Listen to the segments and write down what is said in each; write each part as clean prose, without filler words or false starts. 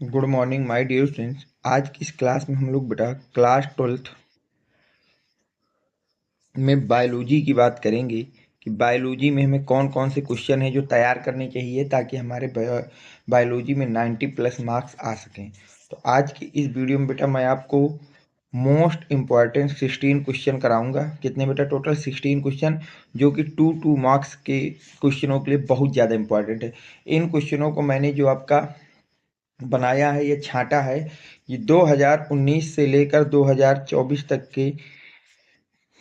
Good morning my dear students. आज की इस क्लास में हम लोग बेटा क्लास 12th में बायोलॉजी की बात करेंगे कि बायोलॉजी में हमें कौन कौन से क्वेश्चन हैं जो तैयार करने चाहिए ताकि हमारे बायोलॉजी में 90+ मार्क्स आ सकें। तो आज की इस वीडियो में बेटा मैं आपको मोस्ट इम्पॉर्टेंट 16 क्वेश्चन कराऊंगा। कितने बेटा? टोटल 16 क्वेश्चन, जो कि 2 मार्क्स के क्वेश्चनों के लिए बहुत ज़्यादा इंपॉर्टेंट है। इन क्वेश्चनों को मैंने जो आपका बनाया है, ये छांटा है। ये 2019 से लेकर 2024 तक के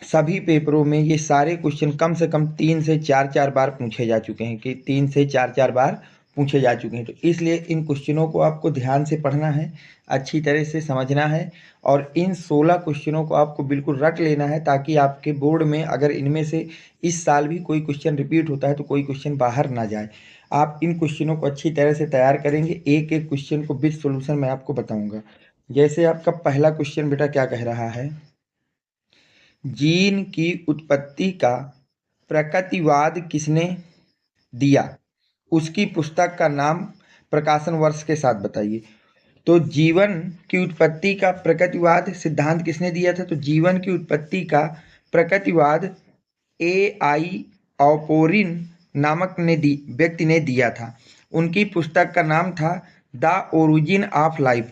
सभी पेपरों में ये सारे क्वेश्चन कम से कम 3 से 4 बार पूछे जा चुके हैं, कि 3 से 4 बार पूछे जा चुके हैं। तो इसलिए इन क्वेश्चनों को आपको ध्यान से पढ़ना है, अच्छी तरह से समझना है, और इन 16 क्वेश्चनों को आपको बिल्कुल रट लेना है ताकि आपके बोर्ड में अगर इनमें से इस साल भी कोई क्वेश्चन रिपीट होता है तो कोई क्वेश्चन बाहर ना जाए। आप इन क्वेश्चनों को अच्छी तरह से तैयार करेंगे, एक एक क्वेश्चन को विद सॉल्यूशन मैं आपको बताऊंगा। जैसे आपका पहला क्वेश्चन बेटा क्या कह रहा है, जीन की उत्पत्ति का प्रकृतिवाद किसने दिया? उसकी पुस्तक का नाम, प्रकाशन वर्ष के साथ बताइए। तो जीवन की उत्पत्ति का प्रकृतिवाद सिद्धांत किसने दिया था? तो जीवन की उत्पत्ति का प्रकृतिवाद AI ऑपोरिन नामक व्यक्ति ने दिया था। उनकी पुस्तक का नाम था द ओरिजिन ऑफ लाइफ।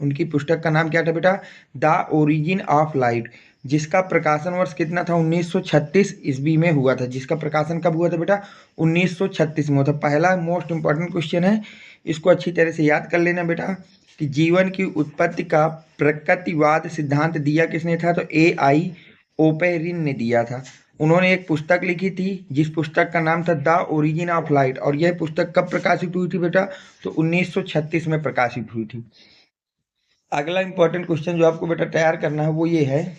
उनकी पुस्तक का नाम क्या था बेटा? द ओरिजिन ऑफ लाइफ, जिसका प्रकाशन वर्ष कितना था? 1936 ईस्वी में हुआ था। जिसका प्रकाशन कब हुआ था बेटा? 1936 में हुआ था। पहला मोस्ट इंपॉर्टेंट क्वेश्चन है, इसको अच्छी तरह से याद कर लेना बेटा, कि जीवन की उत्पत्ति का प्रकृतिवाद सिद्धांत दिया किसने था? तो AI ओपेरिन ने दिया था। उन्होंने एक पुस्तक लिखी थी जिस पुस्तक का नाम था द ओरिजिन ऑफ लाइट, और यह पुस्तक कब प्रकाशित हुई थी बेटा? तो 1936 में प्रकाशित हुई थी। अगला इंपॉर्टेंट क्वेश्चन जो आपको बेटा तैयार करना है वो ये है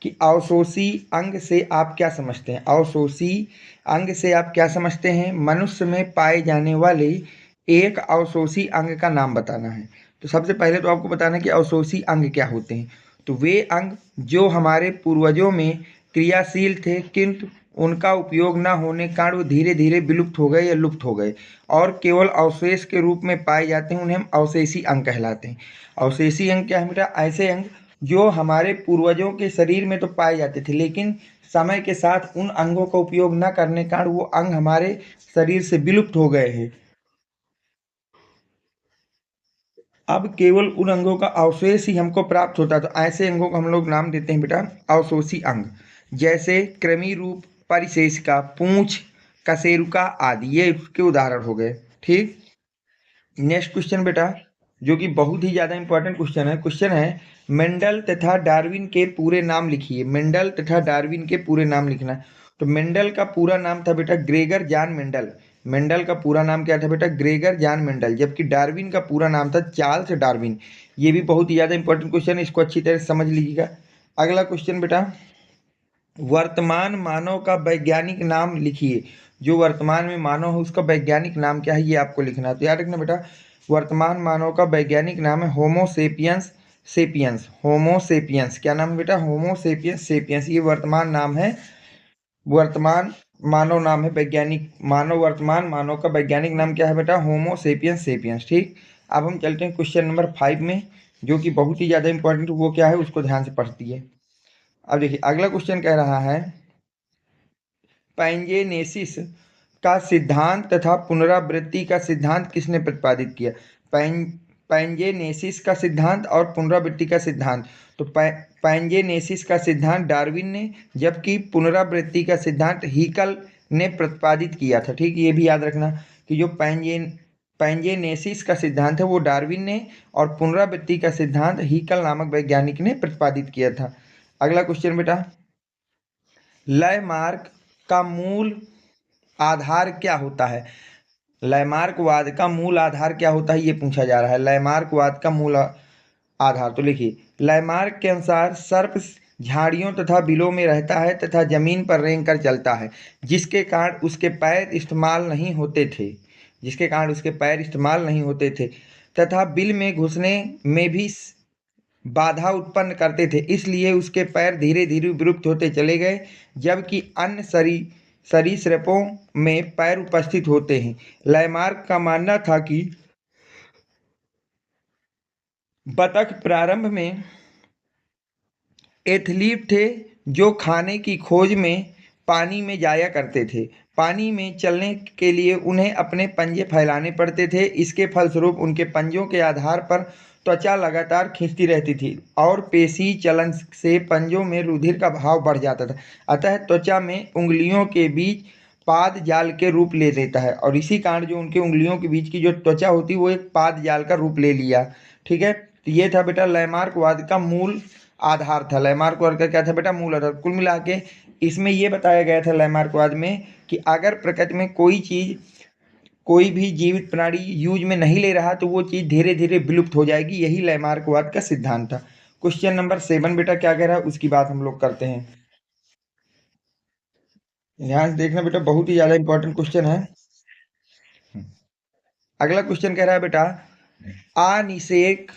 कि अवशोषी अंग से आप क्या समझते हैं? अवशोषी अंग से आप क्या समझते हैं? मनुष्य में पाए जाने वाले एक अवशोषी अंग का नाम बताना है। तो सबसे पहले तो आपको बताना है कि अवशोषी अंग क्या होते हैं। तो वे अंग जो हमारे पूर्वजों में क्रियाशील थे, किंतु उनका उपयोग न होने के कारण वो धीरे धीरे विलुप्त हो गए या लुप्त हो गए और केवल अवशेष के रूप में पाए जाते हैं, उन्हें हम अवशेषी अंग कहलाते हैं। अवशेषी अंग क्या है बेटा? ऐसे अंग जो हमारे पूर्वजों के शरीर में तो पाए जाते थे, लेकिन समय के साथ उन अंगों का उपयोग न करने के कारण वो अंग हमारे शरीर से विलुप्त हो गए हैं। अब केवल उन अंगों का अवशेष ही हमको प्राप्त होता है। तो ऐसे अंगों को हम लोग नाम देते हैं बेटा अवशोषी अंग, जैसे कृमि रूप, परिशेषिका, पूंछ, कशेरुका आदि, ये उसके उदाहरण हो गए। ठीक। नेक्स्ट क्वेश्चन बेटा, जो कि बहुत ही ज़्यादा इंपॉर्टेंट क्वेश्चन है, मेंडल तथा डार्विन के पूरे नाम लिखिए। मेंडल तथा डार्विन के पूरे नाम लिखना है। तो मेंडल का पूरा नाम था बेटा ग्रेगर जॉन मेंडल। मेंडल का पूरा नाम क्या था बेटा? Gregor John Mendel. जबकि डार्विन का पूरा नाम था चार्ल्स डार्विन। ये भी बहुत ही ज़्यादा इंपॉर्टेंट क्वेश्चन है, इसको अच्छी तरह से समझ लीजिएगा। अगला क्वेश्चन बेटा, वर्तमान मानव का वैज्ञानिक नाम लिखिए। जो वर्तमान में मानव है उसका वैज्ञानिक नाम क्या है, ये आपको लिखना है। तो याद रखना बेटा, वर्तमान मानव का वैज्ञानिक नाम है होमो सेपियंस सेपियंस। होमो सेपियंस क्या नाम है बेटा? होमो सेपियंस सेपियंस, ये वर्तमान नाम है, वर्तमान मानव नाम है, वैज्ञानिक मानव, वर्तमान मानव का वैज्ञानिक नाम क्या है बेटा? होमो सेपियंस सेपियंस। ठीक। अब हम चलते हैं क्वेश्चन नंबर 5 में, जो कि बहुत ही ज़्यादा इंपॉर्टेंट, वो क्या है उसको ध्यान से पढ़ती है। अब देखिए अगला क्वेश्चन कह रहा है, पैंजेनेसिस का सिद्धांत तथा पुनरावृत्ति का सिद्धांत किसने प्रतिपादित किया? पैंजेनेसिस का सिद्धांत और पुनरावृत्ति का सिद्धांत। तो पैंजेनेसिस का सिद्धांत डार्विन ने, जबकि पुनरावृत्ति का सिद्धांत हीकल ने प्रतिपादित किया था। ठीक, ये भी याद रखना कि जो पैंजेनेसिस का सिद्धांत है वो डार्विन ने, और पुनरावृत्ति का सिद्धांत हीकल नामक वैज्ञानिक ने प्रतिपादित किया था। अगला क्वेश्चन बेटा, लयमार्क का मूल आधार क्या होता है? लयमार्कवाद का मूल आधार क्या होता है, ये पूछा जा रहा है। लयमार्कवाद का मूल आधार, तो लिखिए, लयमार्क के अनुसार सर्प झाड़ियों तथा बिलों में रहता है तथा जमीन पर रेंग कर चलता है, जिसके कारण उसके पैर इस्तेमाल नहीं होते थे, जिसके कारण उसके पैर इस्तेमाल नहीं होते थे, तथा बिल में घुसने में भी बाधा उत्पन्न करते थे, इसलिए उसके पैर धीरे धीरे विलुप्त होते चले गए, जबकि अन्य सरीसृपों में पैर उपस्थित होते हैं। लयमार्क का मानना था कि बतख प्रारंभ में एथलीट थे जो खाने की खोज में पानी में जाया करते थे। पानी में चलने के लिए उन्हें अपने पंजे फैलाने पड़ते थे। इसके फलस्वरूप उनके पंजों के आधार पर त्वचा लगातार खींचती रहती थी और पेशी चलन से पंजों में रुधिर का बहाव बढ़ जाता था। अतः त्वचा में उंगलियों के बीच पाद जाल के रूप ले लेता है और इसी कारण जो उनके उंगलियों के बीच की जो त्वचा होती है वो एक पाद जाल का रूप ले लिया। ठीक है, तो ये था बेटा लैमार्कवाद का मूल आधार था। लैमार्कवाद का क्या था बेटा? मूल आधार। कुल मिला के इसमें ये बताया गया था लैमार्कवाद में कि अगर प्रकृति में कोई चीज़, कोई भी जीवित प्राणी यूज में नहीं ले रहा तो वो चीज़ धीरे धीरे विलुप्त हो जाएगी। यही लैमार्कवाद का सिद्धांत था। क्वेश्चन नंबर 7 बेटा क्या कह रहा है उसकी बात हम लोग करते हैं। ध्यान से देखना बेटा, बहुत ही ज़्यादा इंपॉर्टेंट क्वेश्चन है। अगला क्वेश्चन कह रहा है बेटा, अनिषेक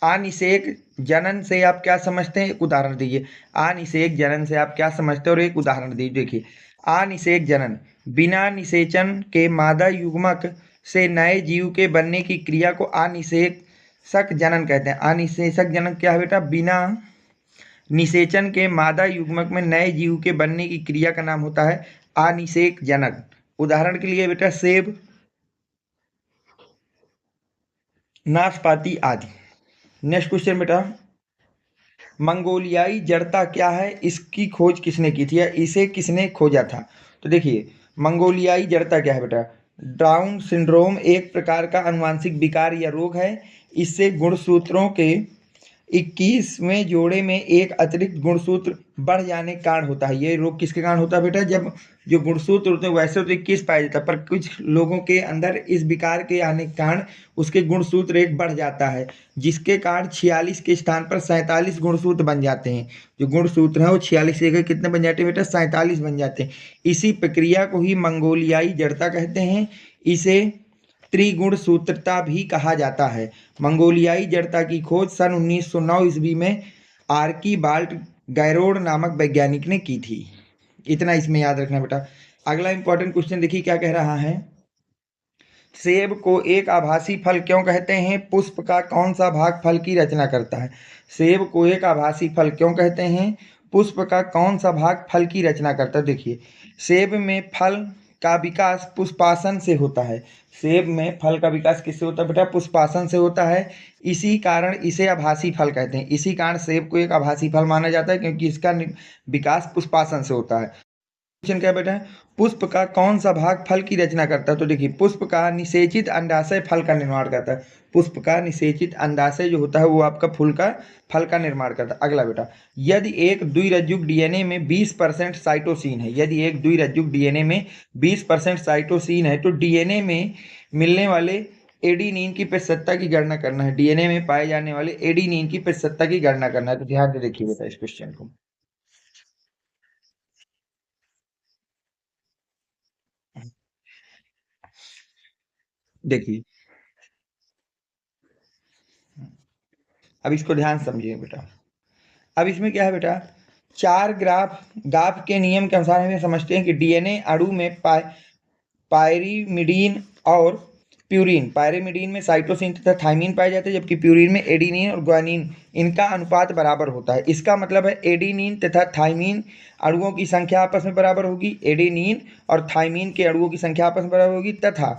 अनिषेक जनन से आप क्या समझते हैं? एक उदाहरण दीजिए। अनिषेक जनन से आप क्या समझते हैं और एक उदाहरण दीजिए। देखिए, अनिषेक जनन बिना निषेचन के मादा युग्मक से नए जीव के बनने की क्रिया को अनिषेचक जनन कहते हैं। अनिषेचक जनन क्या है बेटा? बिना निषेचन के मादा युग्मक में नए जीव के बनने की क्रिया का नाम होता है अनिषेक जनन। उदाहरण के लिए बेटा सेब, नाशपाती आदि। नेक्स्ट क्वेश्चन बेटा, मंगोलियाई जड़ता क्या है? इसकी खोज किसने की थी या इसे किसने खोजा था? तो देखिए, मंगोलियाई जड़ता क्या है बेटा? डाउन सिंड्रोम एक प्रकार का आनुवांशिक विकार या रोग है। इससे गुणसूत्रों के 21वें जोड़े में एक अतिरिक्त गुणसूत्र बढ़ जाने के कारण होता है। ये रोग किसके कारण होता है बेटा? जब जो गुणसूत्र होते हैं वैसे तो 21 पाया जाता है, पर कुछ लोगों के अंदर इस विकार के आने के कारण उसके गुणसूत्र एक बढ़ जाता है, जिसके कारण 46 के स्थान पर 47 गुणसूत्र बन जाते हैं। जो गुणसूत्र हैं वो 46 से कितने बन जाते हैं बेटा? 47 बन जाते हैं। इसी प्रक्रिया को ही मंगोलियाई जड़ता कहते हैं। इसे त्रिगुणसूत्रता भी कहा जाता है। मंगोलियाई जड़ता की खोज सन 1909 ईस्वी में आर्कीबाल्ड गैरोड नामक वैज्ञानिक ने की थी। इतना इसमें याद रखना बेटा। अगला इंपॉर्टेंट क्वेश्चन देखिए क्या कह रहा है। सेब को एक आभासी फल क्यों कहते हैं? पुष्प का कौन सा भाग फल की रचना करता है? सेब को एक आभासी फल क्यों कहते हैं? पुष्प का कौन सा भाग फल की रचना करता है? देखिए, सेब में फल का विकास पुष्पासन से होता है। सेब में फल का विकास किससे होता है बेटा? पुष्पासन से होता है। इसी कारण इसे आभासी फल कहते हैं। इसी कारण सेब को एक आभासी फल माना जाता है क्योंकि इसका विकास पुष्पासन से होता है। क्वेश्चन क्या बेटा है? पुष्प का कौन सा भाग फल की रचना करता है? तो देखिए, पुष्प का निषेचित अंडाशय फल का निर्माण करता है। पुष्प का निषेचित अंडाशय जो होता है वो आपका फल का निर्माण करता है। अगला बेटा, यदि एक द्विरज्जुक डीएनए में 20% साइटोसिन है, यदि एक द्विरज्जुक डीएनए में 20% साइटोसिन है तो डीएनए में मिलने वाले एडीनिन की प्रतिशतता की गणना करना है। डीएनए में पाए जाने वाले एडीनिन की प्रतिशतता की गणना करना है। तो ध्यान से देखिए बेटा इस क्वेश्चन को। देखिए, अब इसको ध्यान से समझिए बेटा। अब इसमें क्या है बेटा? चार गाफ के नियम के अनुसार हमें समझते हैं कि डीएनए अणु में पायरीमिडीन और प्यूरीन, पायरीमिडीन में साइटोसिन तथा थाइमीन पाए जाते हैं, जबकि प्यूरीन में एडिनिन और ग्वानिन, इनका अनुपात बराबर होता है। इसका मतलब है एडिनिन तथा थाइमीन अणुओं की संख्या आपस में बराबर होगी, एडिनिन और थाइमीन के अणुओं की संख्या आपस में बराबर होगी, तथा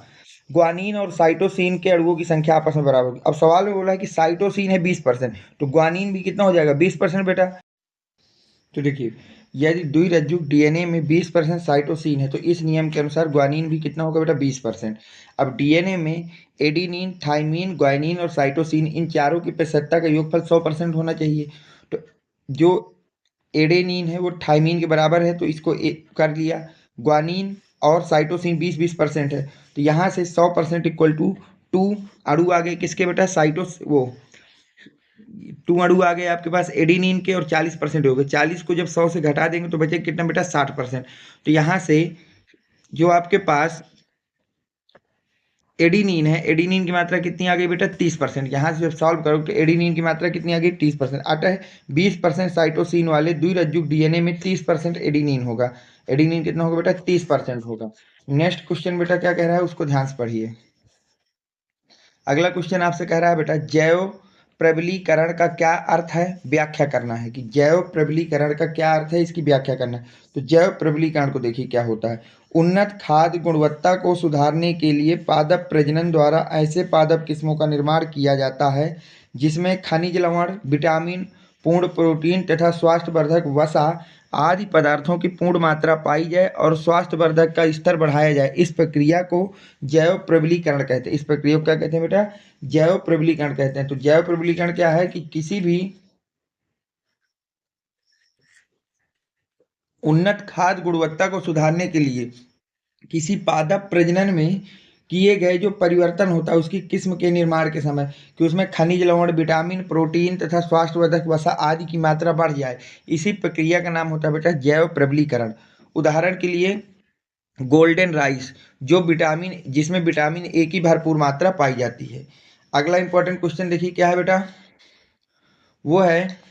ग्वानिन और साइटोसिन के अणुओं की संख्या आपस में बराबर होगी। अब सवाल में बोला है कि साइटोसिन है 20%, तो ग्वानिन भी कितना हो जाएगा? 20% बेटा। तो देखिए, यदि द्विरज्जुक डीएनए में 20% साइटोसिन है तो इस नियम के अनुसार ग्वानिन भी कितना होगा बेटा? 20%। अब डीएनए में एडिनिन, थाइमीन, ग्वानिन और साइटोसिन इन चारों की प्रतिशतता का योगफल 100% होना चाहिए। तो जो एडेनिन है वो थाइमीन के बराबर है तो इसको कर लिया। ग्वानिन और साइटोसिन 20-20% है तो यहाँ से 100% इक्वल टू 2 अणु आ गए किसके बेटा? साइटोस वो 2 अणु आ गए आपके पास एडिनिन के और 40% हो गए। 40 को जब 100 से घटा देंगे तो बचे कितना बेटा? 60%। तो यहाँ से जो आपके पास एडिनिन है, एडिनिन की मात्रा कितनी आ गई बेटा? 30%। यहाँ से जब सॉल्व करो तो एडिनिन की मात्रा कितनी आ गई? 30%। अतः 20% साइटोसिन वाले द्विरज्जुक डीएनए में 30% एडिनिन होगा। एडिनिन कितना होगा बेटा? 30% होगा। नेक्स्ट क्वेश्चन बेटा क्या कह रहा है उसको ध्यान से पढ़िए। अगला क्वेश्चन आपसे कह रहा है बेटा, जैव प्रबलीकरण का क्या अर्थ है, व्याख्या करना है कि जैव प्रबलीकरण का क्या अर्थ है, इसकी व्याख्या करना है। तो जैव प्रबलीकरण को देखिए क्या होता है। उन्नत खाद्य गुणवत्ता को सुधारने के लिए पादप प्रजनन द्वारा ऐसे पादप किस्मों का निर्माण किया जाता है जिसमें खनिज लवण, विटामिन, पूर्ण प्रोटीन तथा स्वास्थ्यवर्धक वसा आदि पदार्थों की पूर्ण मात्रा पाई जाए और स्वास्थ्यवर्धक का स्तर बढ़ाया जाए। इस प्रक्रिया को जैव प्रबलीकरण कहते हैं। इस प्रक्रिया को क्या कहते हैं बेटा? जैव प्रबलीकरण कहते हैं। तो जैव प्रबलीकरण क्या है कि किसी भी उन्नत खाद्य गुणवत्ता को सुधारने के लिए किसी पादप प्रजनन में किए गए जो परिवर्तन होता है उसकी किस्म के निर्माण के समय कि उसमें खनिज लवण, विटामिन, प्रोटीन तथा स्वास्थ्यवर्धक वसा आदि की मात्रा बढ़ जाए, इसी प्रक्रिया का नाम होता है बेटा जैव प्रबलीकरण। उदाहरण के लिए गोल्डन राइस, जो विटामिन जिसमें विटामिन ए की भरपूर मात्रा पाई जाती है। अगला इंपॉर्टेंट क्वेश्चन देखिए क्या है बेटा, वो है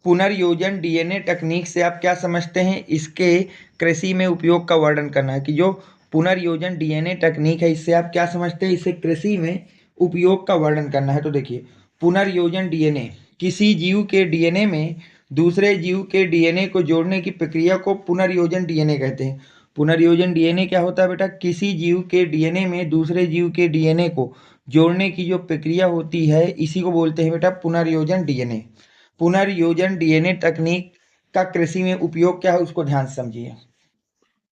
पुनर्योजन डीएनए तकनीक से आप क्या समझते हैं, इसके कृषि में उपयोग का वर्णन करना है कि जो पुनर्योजन डीएनए तकनीक है इससे आप क्या समझते हैं, इसे कृषि में उपयोग का वर्णन करना है। तो देखिए पुनर्योजन डीएनए, किसी जीव के डीएनए में दूसरे जीव के डीएनए को जोड़ने की प्रक्रिया को पुनर्योजन डीएनए कहते हैं। पुनर्योजन डीएनए क्या होता है बेटा? किसी जीव के डीएनए में दूसरे जीव के डीएनए को जोड़ने की जो प्रक्रिया होती है इसी को बोलते हैं बेटा पुनर्योजन डीएनए। पुनर्योजन डीएनए तकनीक का कृषि में उपयोग क्या है उसको ध्यान से समझिए।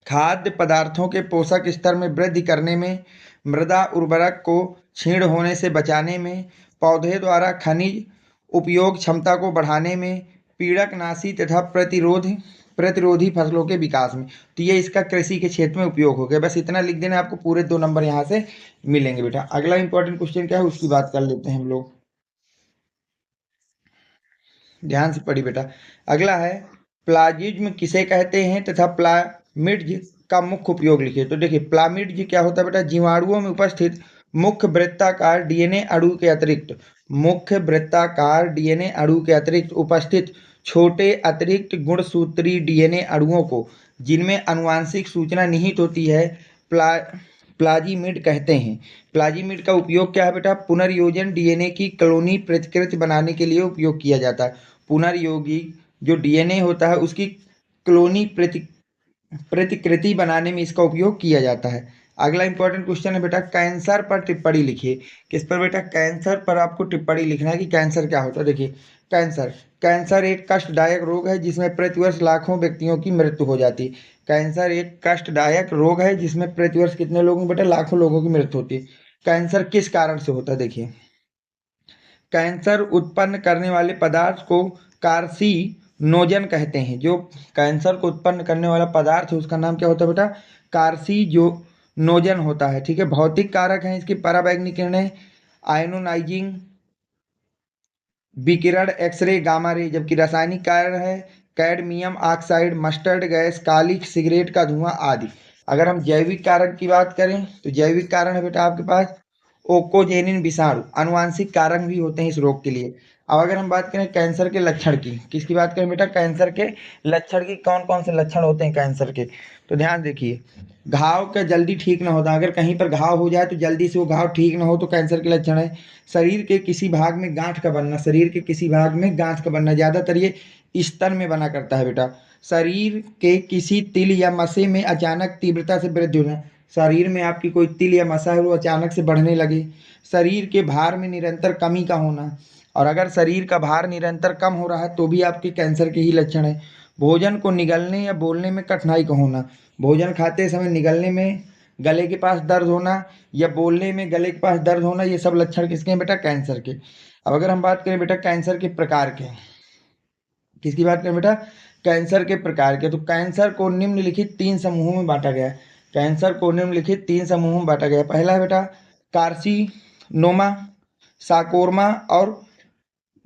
खाद्य पदार्थों के पोषक स्तर में वृद्धि करने में, मृदा उर्वरक को क्षीण होने से बचाने में, पौधे द्वारा खनिज उपयोग क्षमता को बढ़ाने में, पीड़कनाशी तथा प्रतिरोधी फसलों के विकास में। तो ये इसका कृषि के क्षेत्र में उपयोग हो गया। बस इतना लिख देना, आपको पूरे 2 नंबर यहाँ से मिलेंगे बेटा। अगला इंपॉर्टेंट क्वेश्चन क्या है उसकी बात कर लेते हैं हम लोग। ध्यान से पढ़िए बेटा। अगला है प्लाजिज्म किसे कहते हैं तथा प्लामिड्ज का मुख्य उपयोग लिखिए। तो देखिए प्लामिड्ज क्या होता है बेटा? जीवाणुओं में उपस्थित मुख्य वृत्ताकार डीएनए अणु के अतिरिक्त उपस्थित छोटे अतिरिक्त गुणसूत्री डीएनए अणुओं को जिनमें आनुवांशिक सूचना निहित होती है प्ला प्लाजीमिड कहते हैं। प्लाजीमिड का उपयोग क्या है बेटा? पुनर्योजन डीएनए की कॉलोनी प्रतिकृति बनाने के लिए उपयोग किया जाता है। पुनर्योगी जो डीएनए होता है उसकी क्लोनी प्रतिकृति बनाने में इसका उपयोग किया जाता है। अगला इंपॉर्टेंट क्वेश्चन है बेटा कैंसर पर टिप्पणी लिखिए। किस पर बेटा? कैंसर पर आपको टिप्पणी लिखना है कि कैंसर क्या होता है। देखिए कैंसर कैंसर एक कष्टदायक रोग है जिसमें प्रतिवर्ष लाखों व्यक्तियों की मृत्यु हो जाती है। कैंसर एक कष्टदायक रोग है जिसमें प्रतिवर्ष कितने लोगों बेटा? लाखों लोगों की मृत्यु होती है। कैंसर किस कारण से होता है? देखिए कैंसर उत्पन्न करने वाले पदार्थ को कार्सिनोजन कहते हैं। जो कैंसर को उत्पन्न करने वाला पदार्थ है उसका नाम क्या होता है बेटा? कार्सिनोजन होता है। ठीक है, भौतिक कारक हैं इसकी पराबैंगनी किरणें, आयनोनाइजिंग विकिरण, एक्सरे, गामा रे। जबकि रासायनिक कारण है कैडमियम ऑक्साइड, मस्टर्ड गैस, काली सिगरेट का धुआं आदि। अगर हम जैविक कारक की बात करें तो जैविक कारण है बेटा आपके पास ओकोजेनिन विषाणु, आनुवांशिक कारक भी होते हैं इस रोग के लिए। अब अगर हम बात करें कैंसर के लक्षण की, किसकी बात करें बेटा? कैंसर के लक्षण की। कौन कौन से लक्षण होते हैं कैंसर के? तो ध्यान देखिए घाव का जल्दी ठीक ना होता, अगर कहीं पर घाव हो जाए तो जल्दी से वो घाव ठीक ना हो तो कैंसर के लक्षण है। शरीर के किसी भाग में गांठ का बनना, ज्यादातर ये स्तन में बना करता है बेटा। शरीर के किसी तिल या मसे में अचानक तीव्रता से वृद्धि होना, शरीर में आपकी कोई तिल या मसा है वो अचानक से बढ़ने लगे। शरीर के भार में निरंतर कमी का होना, और अगर शरीर का भार निरंतर कम हो रहा है तो भी आपके कैंसर के ही लक्षण है। भोजन को निगलने या बोलने में कठिनाई का होना, भोजन खाते समय निगलने में गले के पास दर्द होना या बोलने में गले के पास दर्द होना, ये सब लक्षण किसके हैं बेटा? कैंसर के। अब अगर हम बात करें बेटा कैंसर के प्रकार के, किसकी बात करें बेटा? कैंसर के प्रकार के, तो कैंसर को निम्नलिखित 3 समूहों में बांटा गया है। कैंसर को निम्नलिखित 3 समूहों में बांटा गया है। पहला है बेटा कार्सिनोमा, साकोरमा और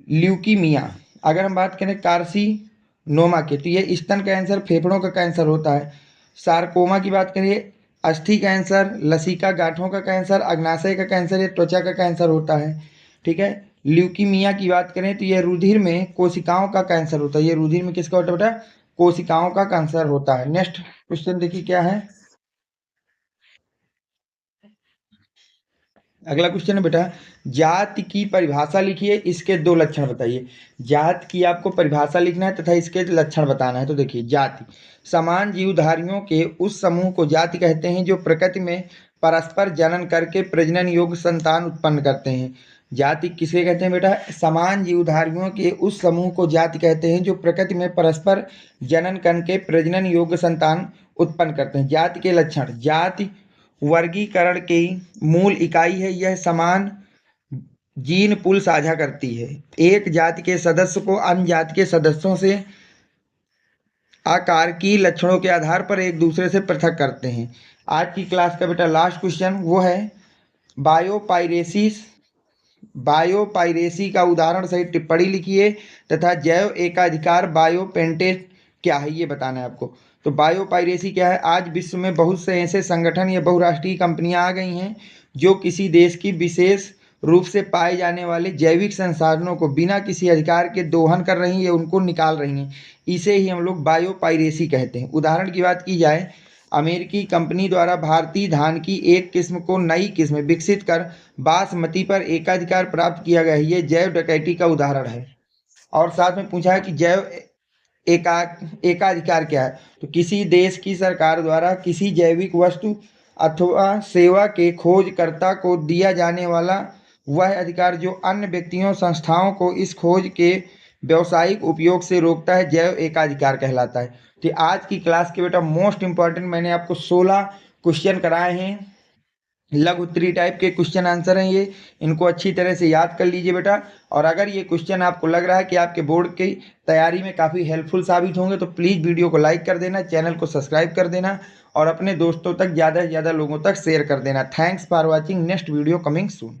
ल्यूकीमिया। अगर हम बात करें कार्सिनोमा की तो ये स्तन कैंसर, फेफड़ों का कैंसर होता है। सारकोमा की बात करिए अस्थि कैंसर, लसिका गांठों का कैंसर, अग्नाशय का कैंसर, ये त्वचा का कैंसर होता है। ठीक है। ल्यूकीमिया की बात करें तो ये रुधिर में कोशिकाओं का कैंसर होता है। ये रुधिर में किसका होता है बेटा? कोशिकाओं का कैंसर होता है। नेक्स्ट क्वेश्चन देखिए क्या है। अगला क्वेश्चन है बेटा, जाति की परिभाषा लिखिए, इसके 2 लक्षण बताइए। जाति की आपको परिभाषा लिखना है तथा इसके लक्षण बताना है। तो देखिए, जाति समान जीवधारियों के उस समूह को जाति कहते हैं जो प्रकृति में परस्पर जनन करके प्रजनन योग्य संतान उत्पन्न करते हैं। जाति किसे कहते हैं बेटा? समान जीवधारियों के उस समूह को जाति कहते हैं जो प्रकृति में परस्पर जनन करके प्रजनन योग्य संतान उत्पन्न करते हैं। जाति के लक्षण, जाति वर्गीकरण की मूल इकाई है। यह समान जीन पूल साझा करती है। एक जाति के सदस्य को अन्य जाति के सदस्यों से आकार की लक्षणों के आधार पर एक दूसरे से पृथक करते हैं। आज की क्लास का बेटा लास्ट क्वेश्चन वो है बायोपायरेसिस। बायोपायरेसी का उदाहरण सहित टिप्पणी लिखिए तथा जैव एकाधिकार बायोपेंटेट क्या है ये बताना है आपको। तो बायोपायरेसी क्या है? आज विश्व में बहुत से ऐसे संगठन या बहुराष्ट्रीय कंपनियां आ गई हैं जो किसी देश की विशेष रूप से पाए जाने वाले जैविक संसाधनों को बिना किसी अधिकार के दोहन कर रही हैं या उनको निकाल रही हैं। इसे ही हम लोग बायोपायरेसी कहते हैं। उदाहरण की बात की जाए, अमेरिकी कंपनी द्वारा भारतीय धान की एक किस्म को नई किस्म विकसित कर बासमती पर एकाधिकार प्राप्त किया गया है। ये जैव डकैती का उदाहरण है। और साथ में पूछा है कि जैव एकाधिकार क्या है? तो किसी देश की सरकार द्वारा किसी जैविक वस्तु अथवा सेवा के खोजकर्ता को दिया जाने वाला वह अधिकार जो अन्य व्यक्तियों संस्थाओं को इस खोज के व्यावसायिक उपयोग से रोकता है, जैव एकाधिकार कहलाता है। तो आज की क्लास के बेटा मोस्ट इंपॉर्टेंट मैंने आपको 16 क्वेश्चन कराए हैं। लघु उत्तरीय टाइप के क्वेश्चन आंसर हैं ये, इनको अच्छी तरह से याद कर लीजिए बेटा। और अगर ये क्वेश्चन आपको लग रहा है कि आपके बोर्ड की तैयारी में काफ़ी हेल्पफुल साबित होंगे तो प्लीज़ वीडियो को लाइक कर देना, चैनल को सब्सक्राइब कर देना और अपने दोस्तों तक ज़्यादा से ज़्यादा लोगों तक शेयर कर देना। Thanks for watching. Next video coming soon.